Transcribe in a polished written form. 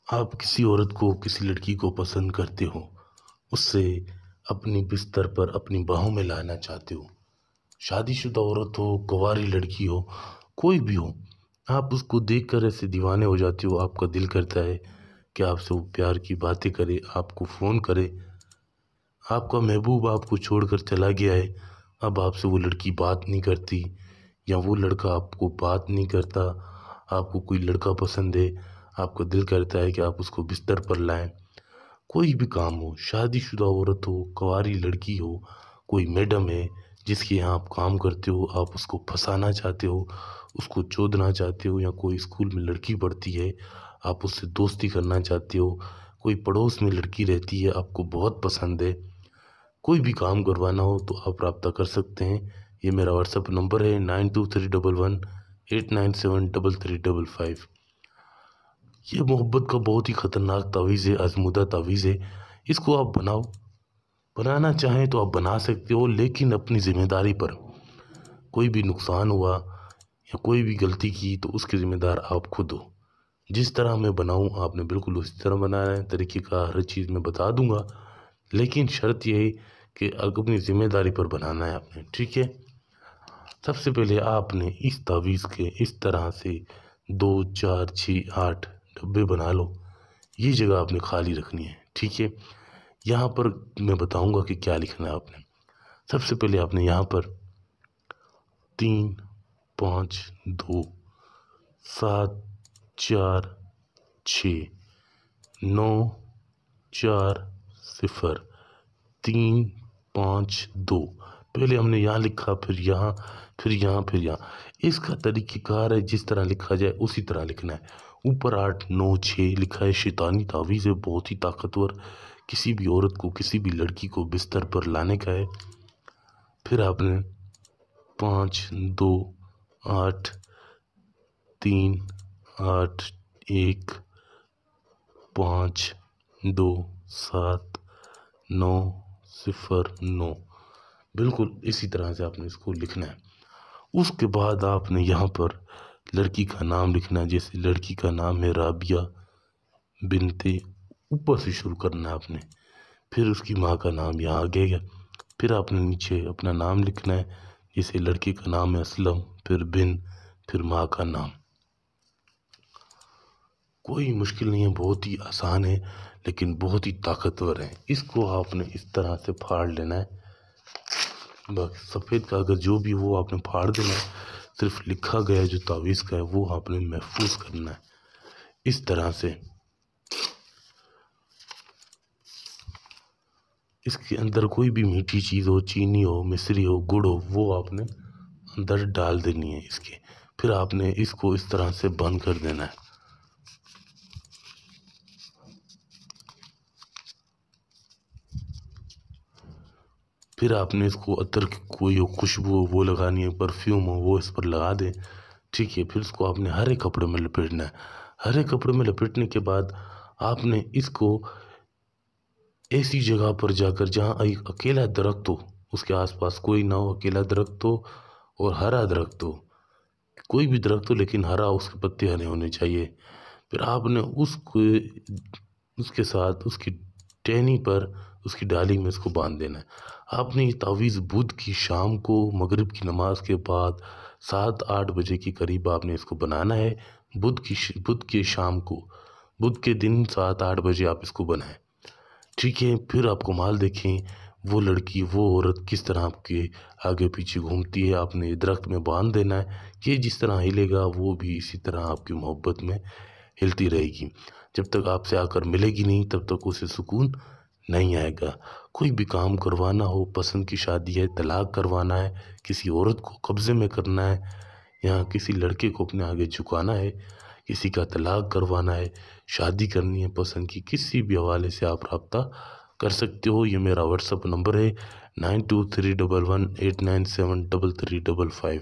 آپ کسی عورت کو کسی لڑکی کو پسند کرتے ہو، اس سے اپنی بستر پر اپنی باہوں میں لانا چاہتے ہو، شادی شدہ عورت ہو، کنواری لڑکی ہو، کوئی بھی ہو، آپ اس کو دیکھ کر ایسے دیوانے ہو جاتے ہو، آپ کا دل کرتا ہے کہ آپ سے وہ پیار کی باتیں کرے، آپ کو فون کرے۔ آپ کا محبوب آپ کو چھوڑ کر چلا گیا ہے، اب آپ سے وہ لڑکی بات نہیں کرتی یا وہ لڑکا آپ کو بات نہیں کرتا، آپ کو کوئی لڑکا پسند ہے، آپ کا دل کرتا ہے کہ آپ اس کو بستر پر لائیں۔ کوئی بھی کام ہو، شادی شدہ عورت ہو، کنواری لڑکی ہو، کوئی میڈم ہے جس کے یہاں آپ کام کرتے ہو، آپ اس کو پھنسانا چاہتے ہو، اس کو چودنا چاہتے ہو، یا کوئی اسکول میں لڑکی پڑھتی ہے آپ اس سے دوستی کرنا چاہتے ہو، کوئی پڑوس میں لڑکی رہتی ہے آپ کو بہت پسند ہے، کوئی بھی کام کروانا ہو تو آپ رابطہ کر سکتے ہیں۔ یہ میرا واٹس ایپ نمبر ہے 923118973355۔ یہ محبت کا بہت ہی خطرناک تعویذ ہے، آزمودہ تعویذ ہے، اس کو آپ بنانا چاہیں تو آپ بنا سکتے ہو، لیکن اپنی ذمہ داری پر۔ کوئی بھی نقصان ہوا یا کوئی بھی غلطی کی تو اس کے ذمہ دار آپ خود ہو۔ جس طرح میں بناؤں آپ نے بالکل اسی طرح بنانا ہے، طریقے کا ہر چیز میں بتا دوں گا، لیکن شرط یہ ہے کہ اپنی ذمہ داری پر بنانا ہے آپ نے، ٹھیک ہے؟ سب سے پہلے آپ نے اس تعویذ کے اس طرح سے 2 4 6 8 ڈبے بنا لو، یہ جگہ آپ نے خالی رکھنی ہے، ٹھیک ہے؟ یہاں پر میں بتاؤں گا کہ کیا لکھنا ہے آپ نے۔ سب سے پہلے آپ نے یہاں پر 3 5 2 7 4 6 9 4 0 3 5 2 پہلے ہم نے یہاں لکھا، پھر یہاں، پھر یہاں، پھر یہاں۔ اس کا طریقہ کار ہے جس طرح لکھا جائے اسی طرح لکھنا ہے۔ اوپر 8 9 6 لکھا ہے، شیطانی تعویذ ہے، بہت ہی طاقتور، کسی بھی عورت کو کسی بھی لڑکی کو بستر پر لانے کا ہے۔ پھر آپ نے 5 2 8 3 8 1 5 2 7 9 0 9 بالکل اسی طرح سے آپ نے اس کو لکھنا ہے۔ اس کے بعد آپ نے یہاں پر لڑکی کا نام لکھنا ہے، جیسے لڑکی کا نام ہے رابعہ بنت، اوپر سے شروع کرنا ہے آپ نے، پھر اس کی ماں کا نام یہاں آگے گا، پھر آپ نے نیچے اپنا نام لکھنا ہے، جیسے لڑکی کا نام ہے اسلم، پھر بن، پھر ماں کا نام۔ کوئی مشکل نہیں ہے، بہت ہی آسان ہے، لیکن بہت ہی طاقتور ہے۔ اس کو آپ نے اس طرح سے پھاڑ لینا ہے، بس سفید کاغذ جو بھی وہ آپ نے پھاڑ دینا ہے، صرف لکھا گیا جو تعویذ کا ہے وہ آپ نے محفوظ کرنا ہے اس طرح سے۔ اس کے اندر کوئی بھی میٹھی چیز ہو، چینی ہو، مصری ہو، گڑ ہو، وہ آپ نے اندر ڈال دینی ہے اس کے، پھر آپ نے اس کو اس طرح سے بند کر دینا ہے۔ پھر آپ نے اس کو عطر کی کوئی خوشبو ہو وہ لگانی ہے، پرفیوم ہو وہ اس پر لگا دیں، ٹھیک ہے؟ پھر اس کو آپ نے ہرے کپڑے میں لپیٹنا ہے۔ ہرے کپڑے میں لپیٹنے کے بعد آپ نے اس کو ایسی جگہ پر جا کر جہاں ایک اکیلا درخت ہو، اس کے آس پاس کوئی نہ ہو، اکیلا درخت ہو اور ہرا درخت ہو، کوئی بھی درخت ہو لیکن ہرا، اس کے پتے ہرے ہونے چاہیے۔ پھر آپ نے اس کے ساتھ اس کی ٹہنی پر، اس کی ڈالی میں اس کو باندھ دینا ہے۔ آپ نے یہ تعویذ بدھ کی شام کو، مغرب کی نماز کے بعد 7 8 بجے کے قریب آپ نے اس کو بنانا ہے۔ بدھ کی شام کو، بدھ کے دن 7 8 بجے آپ اس کو بنائیں، ٹھیک ہے؟ پھر آپ کمال دیکھیں، وہ لڑکی، وہ عورت کس طرح آپ کے آگے پیچھے گھومتی ہے۔ آپ نے درخت میں باندھ دینا ہے، یہ جس طرح ہلے گا وہ بھی اسی طرح آپ کی محبت میں ہلتی رہے گی۔ جب تک آپ سے آ کر ملے گی نہیں تب تک اسے سکون نہیں آئے گا۔ کوئی بھی کام کروانا ہو، پسند کی شادی ہے، طلاق کروانا ہے، کسی عورت کو قبضے میں کرنا ہے، یا کسی لڑکے کو اپنے آگے جھکانا ہے، کسی کا طلاق کروانا ہے، شادی کرنی ہے پسند کی، کسی بھی حوالے سے آپ رابطہ کر سکتے ہو۔ یہ میرا واٹس ایپ نمبر ہے 923118973355۔